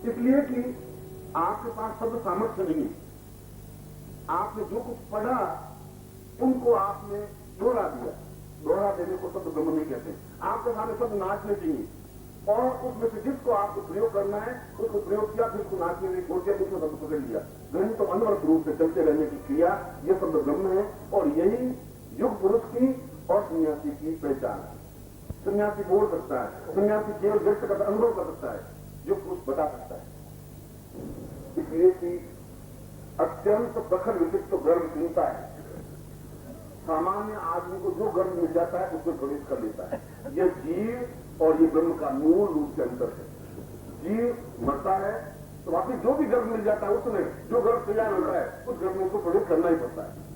इसलिए कि आपके पास शब्द सामर्थ्य नहीं है। आपने जो कुछ पढ़ा उनको आपने दोहरा दिया। दोहरा देने को शब्द ब्रह्म नहीं कहते। आपके सामने शब्द नाचने चाहिए और उसमें से जिसको आपको प्रयोग करना है उसको प्रयोग किया, फिर उसको नाचने नहीं छोड़ दिया, उसको शब्द पकड़ लिया। ग्रहण तो अनवरत रूप से चलते रहने की क्रिया, यह शब्द ब्रह्म है और यही युग पुरुष की और सन्यासी की पहचान है। सन्यासी बोल सकता है, सन्यासी केवल व्यक्त कर अनुभव कर सकता है, युग पुरुष बता सकता है। इसलिए कि अत्यंत प्रखर विशिष्ट तो गर्व चिंता है। सामान्य आदमी को जो गर्व मिल जाता है उसमें प्रवेश कर लेता है। यह जीव और ये ब्रह्म का मूल रूप से अंतर है। जीव मरता है तो वापिस जो भी गर्व मिल जाता है उसमें जो गर्व तैयार होता है उस गर्व में उसको प्रवेश करना ही पड़ता है।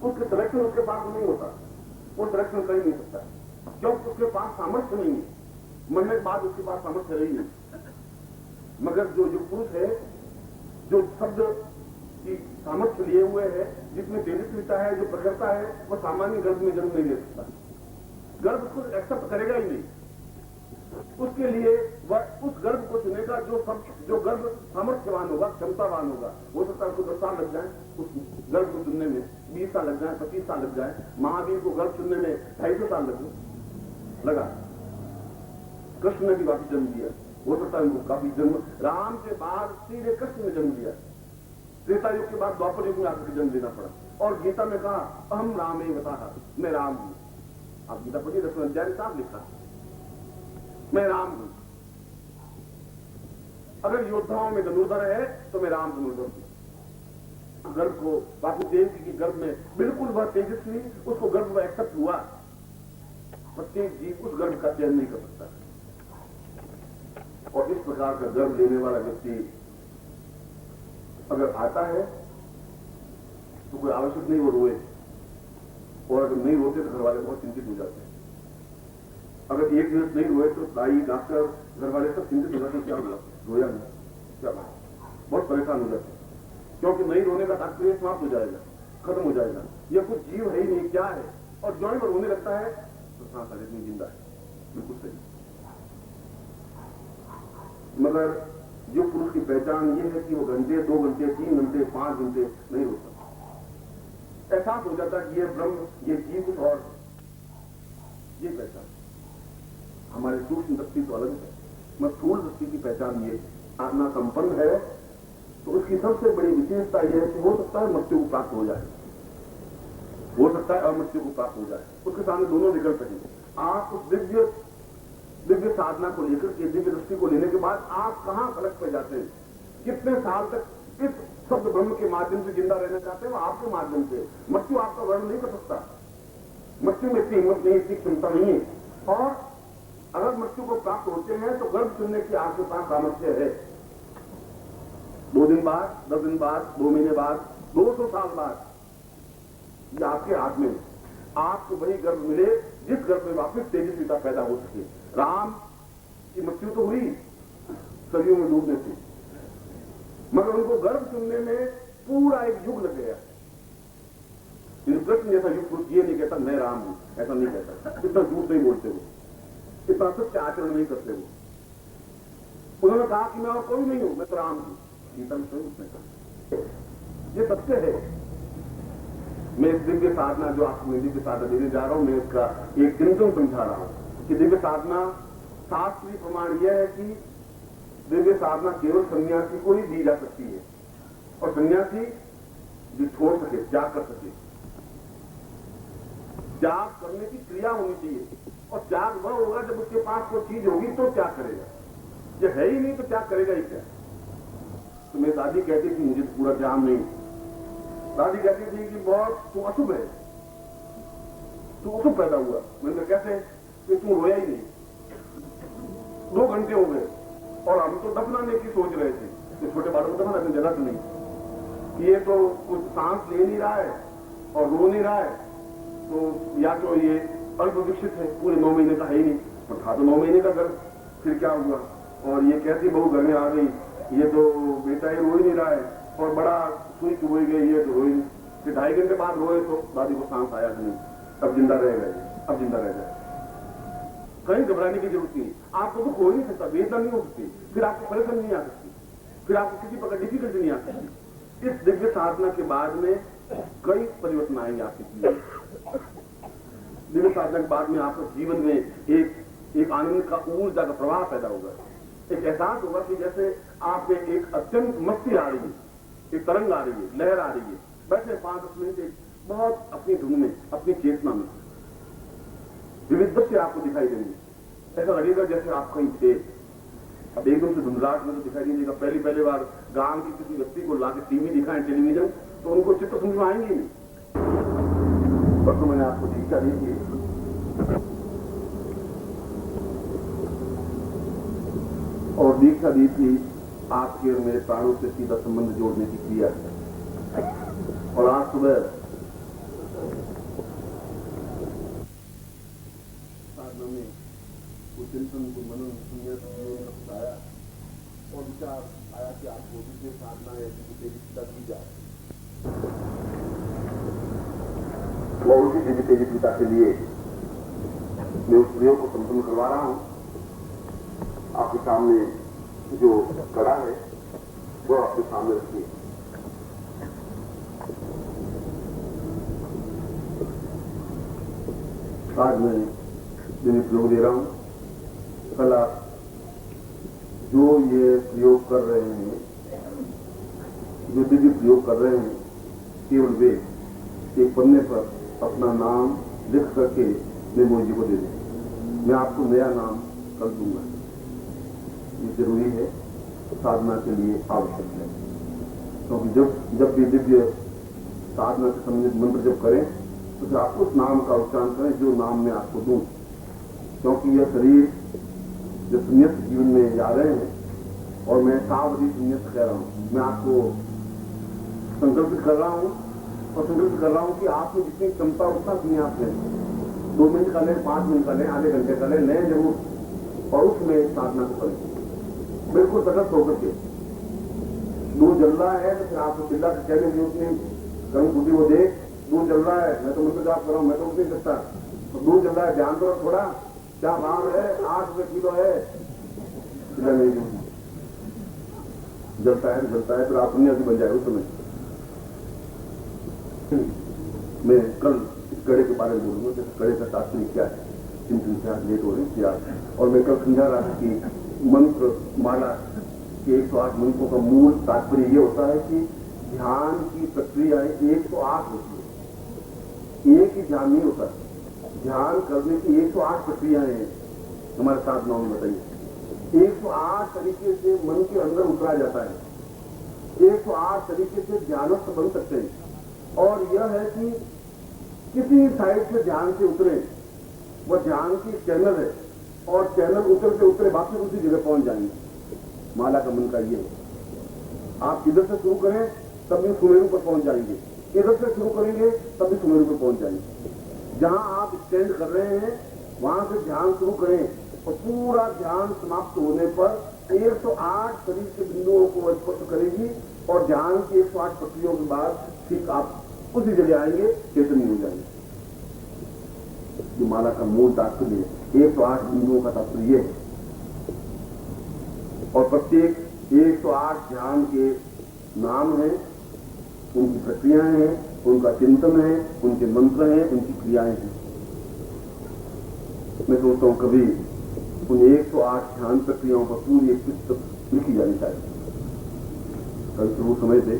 उसके सिलेक्शन उसके पास नहीं होता, वो सिलेक्शन कर ही नहीं सकता क्योंकि उसके पास सामर्थ्य नहीं है। मरने के बाद उसके पास सामर्थ्य रही नहीं। मगर जो युग पुरुष है, जो शब्द की सामर्थ्य लिए हुए है, जिसमें तेजस्विता है, जो प्रखरता है, वो सामान्य गर्भ में जन्म नहीं ले सकता। गर्भ उसको एक्सेप्ट करेगा ही नहीं। उसके लिए वह उस गर्भ को चुनेगा जो गर्भ सामर्थ्यवान होगा, क्षमतावान होगा। हो सकता है उसको 10 साल लग जाए उस गर्भ को चुनने में, 20 साल लग जाए, 25 साल लग जाए। महावीर को गर्भ चुनने में 250 साल लगा। कृष्ण ने भी वापिस जन्म दिया, हो सकता है उनको काफी जन्म। राम के बाद सीधे कृष्ण ने जन्म दिया। त्रेता युग के बाद द्वापर युग में आकर जन्म लेना पड़ा और गीता में कहा अहम रामे बताहा, मैं राम हूं। आप गीता पढ़िए 10वें अध्याय साफ लिखा, मैं राम हूं। अगर योद्धाओं में धनुर्धर है तो मैं राम धनुर्धर हूं। गर्भ को वासुदेव की गर्भ में बिल्कुल वह तेजस्वी, उसको गर्भ में एक्सेप्ट हुआ। प्रत्येक जीव उस गर्भ का चयन नहीं कर सकता और इस प्रकार का गर्भ लेने वाला व्यक्ति अगर आता है तो कोई आवश्यक नहीं वो रोए, और अगर नहीं रोते तो घर वाले बहुत चिंतित हो जाते हैं। अगर एक दिवस नहीं रोए तो दाई, डॉक्टर, घर वाले सब चिंतित हो जाते हैं, क्या हुआ, रोया नहीं, क्या बात, बहुत परेशान हो जाते हैं। क्योंकि नहीं रोने का तात्पर्य समाप्त हो जाएगा, खत्म हो जाएगा, यह कुछ जीव है ही नहीं, क्या है। और जो ही रोने लगता है तो सांस आदमी जिंदा है, बिल्कुल सही। मगर जो पुरुष की पहचान ये है कि वो घंटे, 2 घंटे, 3 घंटे, 5 घंटे नहीं रोता। एहसास हो जाता है कि ये ब्रह्म, ये जीव और ये पहचान। हमारी सूक्ष्म दृष्टि तो अलग है, मगर स्थूल दृष्टि की पहचान ये आत्मा संपन्न है। तो उसकी सबसे बड़ी विशेषता यह है कि हो सकता है मृत्यु को प्राप्त हो जाए, हो सकता है अमृत्यु को प्राप्त हो जाए। उसके सामने दोनों विकल्प हैं। आप उस दिव्य साधना को लेकर के, दिव्य दृष्टि को लेने के बाद आप कहां फलक पे जाते हैं, कितने साल तक इस शब्द ब्रह्म के माध्यम से जिंदा रहना चाहते हैं, वो आपके माध्यम से। मृत्यु आपका वर्णन नहीं कर सकता, मृत्यु में इतनी हिम्मत नहीं, इतनी क्षमता नहीं है। और अगर मृत्यु को प्राप्त होते हैं तो गर्भ चुनने की आपके पास सामर्थ्य है। 2 दिन बाद, 10 दिन बाद, 2 महीने बाद, 200 साल बाद, ये आपके हाथ में। आपको वही गर्भ मिले जिस गर्भ में वापिस तेजस्विता पैदा हो सके। राम की मृत्यु तो हुई सदियों में डूबने से, मगर उनको गर्भ चुनने में पूरा एक युग लग गया। कृष्ण जैसा युग पुरुष ये नहीं कहता मैं राम हूं, ऐसा नहीं कहता। इतना झूठ नहीं बोलते वो, इतना सत्य आचरण नहीं करते वो। उन्होंने कहा कि मैं और कोई नहीं हूं, मैं तो राम हूं। गीता में सही उसने कहा, ये सत्य है। मैं इस दिव्य साधना जो आपको मैं दिव्य साधना देने जा रहा हूं, मैं उसका एक सिम्टम समझा रहा हूं कि दिव्य साधना, शास्त्रीय प्रमाण यह है कि दिव्य साधना केवल सन्यासी को ही दी जा सकती है और सन्यासी जो छोड़ सके, त्याग कर सके। त्याग करने की क्रिया होनी चाहिए और त्याग वह होगा जब उसके पास कोई चीज होगी तो त्याग करेगा। ये है ही नहीं तो त्याग करेगा ही क्या। तो मेरी दादी कहती थी, मुझे पूरा ज्ञान नहीं, दादी कहती थी कि बहुत तू अशुभ है, तू अशुभ पैदा हुआ। मैंने कैसे, कि तू रोया ही नहीं, 2 घंटे हो गए और हम तो दफनाने की सोच रहे थे। तो छोटे बालों को दफना जगह तो नहीं, ये तो कुछ सांस ले नहीं रहा है और रो नहीं रहा है, तो या तो ये अल्पविकसित है, पूरे 9 महीने का है ही नहीं, और था तो 9 महीने का गर्भ, फिर क्या हुआ। और ये कैसी बहू घर में आ गई, ये तो बेटा ही रो ही नहीं रहा है और बड़ा सुई चुभ गई, ये तो रोई नहीं। फिर 2.5 घंटे बाद रोए तो दादी को सांस आया नहीं, अब जिंदा रह गए, अब जिंदा रह गए। कहीं घबराने की जरूरत नहीं। आपको दुख हो ही नहीं सकता, वेदना नहीं हो सकती, फिर आपको परेशानी नहीं आ सकती, फिर आपको किसी प्रकार डिफिकल्टी नहीं आ सकती। इस दिव्य साधना के बाद में कई परिवर्तन आएंगे आपके जीवन में। दिव्य साधना के बाद में आपके जीवन में एक आनंद का, ऊर्जा का प्रवाह पैदा होगा। एक एहसास होगा कि जैसे आप में एक अत्यंत मस्ती आ रही है, एक तरंग आ रही है, लहर आ रही है, बैठे 5-10 मिनट एक बहुत अपनी धुन में, अपनी चेतना में विविध दृश्य आपको दिखाई देंगे। ऐसा लगेगा जैसे आप कहीं थे। अब एकदम से धुंधलाहट में तो दिखाई नहीं देगा। पहली बार गांव की किसी व्यक्ति को लाके टीवी दिखाएं, टेलीविजन, तो उनको चित्र समझ में आएंगे नहीं। पर तो मैंने आपको दीक्षा दी थी, और दीक्षा दी थी आपके और मेरे प्राणों से सीधा संबंध जोड़ने की क्रिया। और आज सुबह साधना में कुछ चिंतन को मनन आया और विचार आया कि आपको दूसरे साधना है तेजी की जाए। और उसी दिव्य तेजी पिता के लिए मैं उस प्रयोग को संपन्न करवा रहा हूं। आपके सामने जो कड़ा है वो आपके सामने रखिए। आज मैं दिव्य प्रयोग दे रहा हूं। कल आप जो ये प्रयोग कर रहे हैं, जो दिव्य प्रयोग कर रहे हैं, केवल वे एक पन्ने पर अपना नाम लिख करके मेमोरी जी को दे दें। मैं आपको नया नाम कर दूंगा। ये जरूरी है, साधना के लिए आवश्यक है। क्योंकि जब भी दिव्य साधना से संबंधित मंत्र जब करें तो फिर आपको उस नाम का उच्चारण करें जो नाम मैं आपको दूं। क्योंकि यह शरीर जो संन्यास जीवन में जा रहे हैं, और मैं सावधि संन्यास कह रहा हूं, मैं आपको संकल्पित कर रहा हूं और संकल्पित कर रहा हूं कि आपको जितनी क्षमता उतना अपने आप लें। 2 मिनट का लें, 5 मिनट का लें, आधे घंटे का लें जरूर, और उसमें साधना को करें बिल्कुल तटस्थ होकर के। दूध जल रहा है तो फिर आपको चिल्ला के कहने की उतनी कहीं खुदी वो देख, दूध जल रहा है, मैं तो मंत्र जाप कर रहा हूं, मैं तो उठ नहीं सकता, तो दूध जल रहा है, ध्यान दो थोड़ा, क्या भाव है, 8 रुपए किलो है, चिल्ला नहीं जलता है, फिर आप सन्यासी बन जाए उस समय। मैं कल इस कड़े के बारे में बोलूंगा, जैसे कड़े का तात्पर्य क्या है, चिंतन से आज लेट हो रही थी। और मैं कल समझा रहा था कि मंत्र माला के 108 मंत्रों का मूल तात्पर्य ये होता है कि ध्यान की प्रक्रियाएं 108 होती है, एक ही ध्यान नहीं होता। ध्यान करने की 108 प्रक्रियाएं हैं हमारे साधनाओं में बताइए। 108 तरीके से मन के अंदर उतरा जाता है, 108 तरीके से ध्यानस्थ बन सकते हैं। और यह है कि किसी साइड से ध्यान से उतरे, वह ध्यान की चैनल है, और चैनल उतरते उतरे वापस उसी जगह पहुंच जाएंगे। माला का मन का ये है, आप इधर से शुरू करें तब भी सुमेरु पर पहुंच जाएंगे, इधर से शुरू करेंगे तब भी सुमेरु पर पहुंच जाएंगे। जहां आप स्टैंड कर रहे हैं वहां से ध्यान शुरू करें, और पूरा ध्यान समाप्त होने पर 108 शरीर के बिंदुओं को स्पर्श करेगी, और ध्यान की 108 प्रक्रियाओं के बाद ठीक आप उसी जगह आएंगे, चेतन हो जाएंगे। ये माला का मूल तात्पर्य 108 बिंदुओं का तात्पर्य है। और प्रत्येक 108 ध्यान के नाम है, उनकी प्रक्रियाएं हैं, उनका चिंतन है, उनके मंत्र हैं, उनकी क्रियाएं हैं। मैं सोचता हूं कभी उन 108 ध्यान प्रक्रियाओं पर पूरी एक पुस्तक लिखी जानी चाहिए। कभी प्रभु समय से